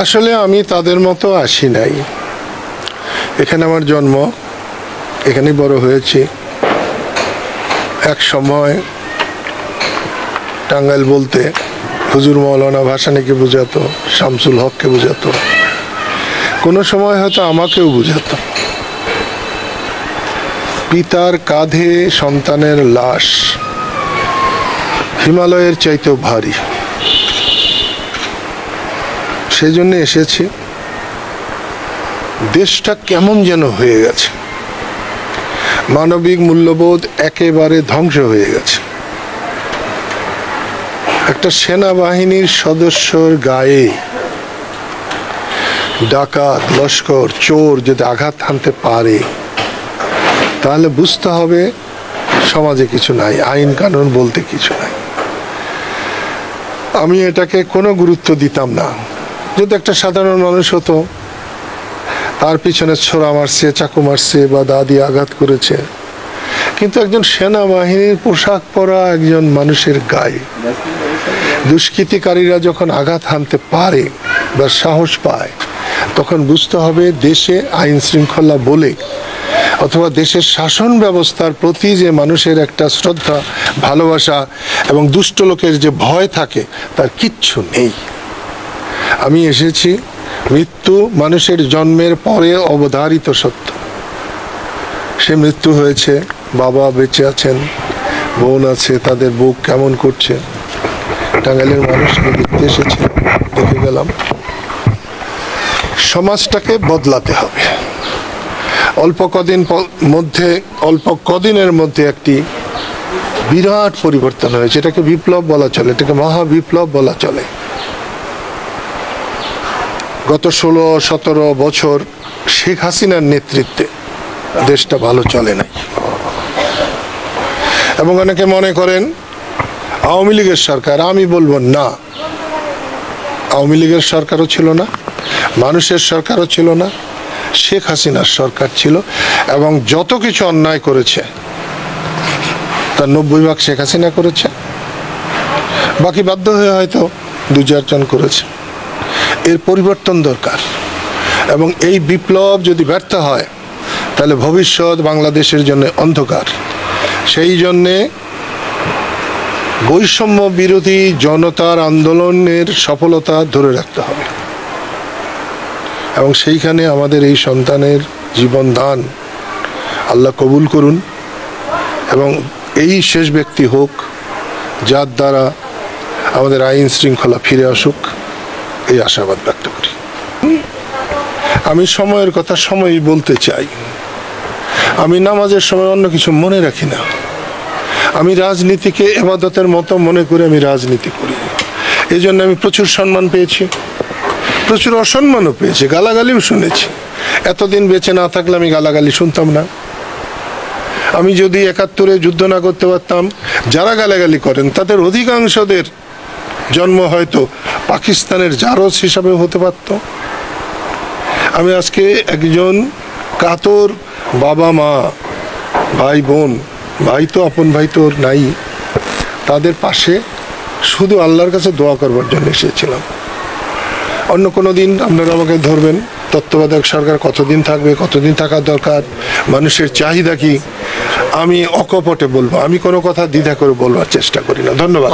আসলে আমি তাদের মতো আসি নাই। এখানে আমার জন্ম, এখানেই বড় হয়েছি। এক সময় টাঙ্গাইল বলতে হুজুর মৌলানা ভাসানীকে বোঝাতো, শামসুল হককে বোঝাতো, কোনো সময় হয়তো আমাকেও বোঝাতো। পিতার কাঁধে সন্তানের লাশ হিমালয়ের চাইতেও ভারী, সেই জন্য এসেছি। দেশটা কেমন যেন হয়ে গেছে, মানবিক মূল্যবোধ একেবারে ধ্বংস হয়ে গেছে। একটা সেনাবাহিনীর সদস্যর গায়ে ডাকাত, লস্কর, চোর যদি আঘাত হানতে পারে তাহলে বুঝতে হবে সমাজে কিছু নাই, আইন কানুন বলতে কিছু নাই। আমি এটাকে কোনো গুরুত্ব দিতাম না। যদি একটা সাধারণ মানুষ হতো, তার পিছনে ছোরা মারছে, চাকু মারছে বা দা দিয়ে আঘাত করেছে, কিন্তু একজন সেনাবাহিনীর পোশাক পরা একজন মানুষের গায়ে দুষ্কৃতিকারীরা যখন আঘাত হানতে পারে বা সাহস পায়, তখন বুঝতে হবে দেশে আইন শৃঙ্খলা বলে অথবা দেশের শাসন ব্যবস্থার প্রতি যে মানুষের একটা শ্রদ্ধা, ভালোবাসা এবং দুষ্ট লোকের যে ভয় থাকে তার কিচ্ছু নেই। আমি এসেছি, মৃত্যু মানুষের জন্মের পরে অবধারিত সত্য। সে মৃত্যু হয়েছে, বাবা বেঁচে আছেন, বোন আছে, তাদের বুক কেমন করছে। টাঙ্গাইলের মানুষকে দেখতে এসেছি, দেখে গেলাম। সমাজটাকে বদলাতে হবে। অল্প কদিনের মধ্যে একটি বিরাট পরিবর্তন হয়েছে। এটাকে বিপ্লব বলা চলে, এটাকে মহাবিপ্লব বলা চলে। গত 16-17 বছর শেখ হাসিনার নেতৃত্বে দেশটা ভালো চলে নাই, এবং অনেকে মনে করেন আওয়ামী লীগের সরকার। আমি বলবো না, আওয়ামী লীগের সরকারও ছিল না, মানুষের সরকারও ছিল না, শেখ হাসিনার সরকার ছিল। এবং যত কিছু অন্যায় করেছে তার 90% শেখ হাসিনা করেছে, বাকি বাধ্য হয়ে হয়তো 2-4 জন করেছে। এর পরিবর্তন দরকার, এবং এই বিপ্লব যদি ব্যর্থ হয় তাহলে ভবিষ্যৎ বাংলাদেশের জন্য অন্ধকার। সেই জন্যে বৈষম্য বিরোধী জনতার আন্দোলনের সফলতা ধরে রাখতে হবে, এবং সেইখানে আমাদের এই সন্তানের জীবন দান আল্লাহ কবুল করুন, এবং এই শেষ ব্যক্তি হোক যার দ্বারা আমাদের আইন শৃঙ্খলা ফিরে আসুক, এই আশাবাদ ব্যক্ত করি। আমি সময়ের কথা সময়ই বলতে চাই। আমি নামাজের সময় অন্য কিছু মনে রাখি না। আমি রাজনীতিকে ইবাদতের মতো মনে করে আমি রাজনীতি করি। এই জন্য আমি প্রচুর সম্মান পেয়েছি, প্রচুর অসম্মানও পেয়েছি, গালাগালিও শুনেছি। এতদিন বেঁচে না থাকলে আমি গালাগালি শুনতাম না। আমি যদি 71-এ যুদ্ধ না করতে পারতাম, যারা গালাগালি করেন তাদের অধিকাংশদের জন্ম হয়তো পাকিস্তানের জারজ হিসাবে হতে পারত। আমি আজকে একজন কাতর বাবা মা, ভাই বোন, ভাই তো আপন ভাই তো নাই, তাদের পাশে শুধু আল্লাহর কাছে দোয়া করবার জন্য এসেছিলাম। অন্য কোনো দিন আপনারা আমাকে ধরবেন, তত্ত্বাবধায়ক সরকার কতদিন থাকবে, কতদিন থাকা দরকার, মানুষের চাহিদা কি, আমি অকপটে বলবো। আমি কোনো কথা দ্বিধা করে বলবার চেষ্টা করি না। ধন্যবাদ।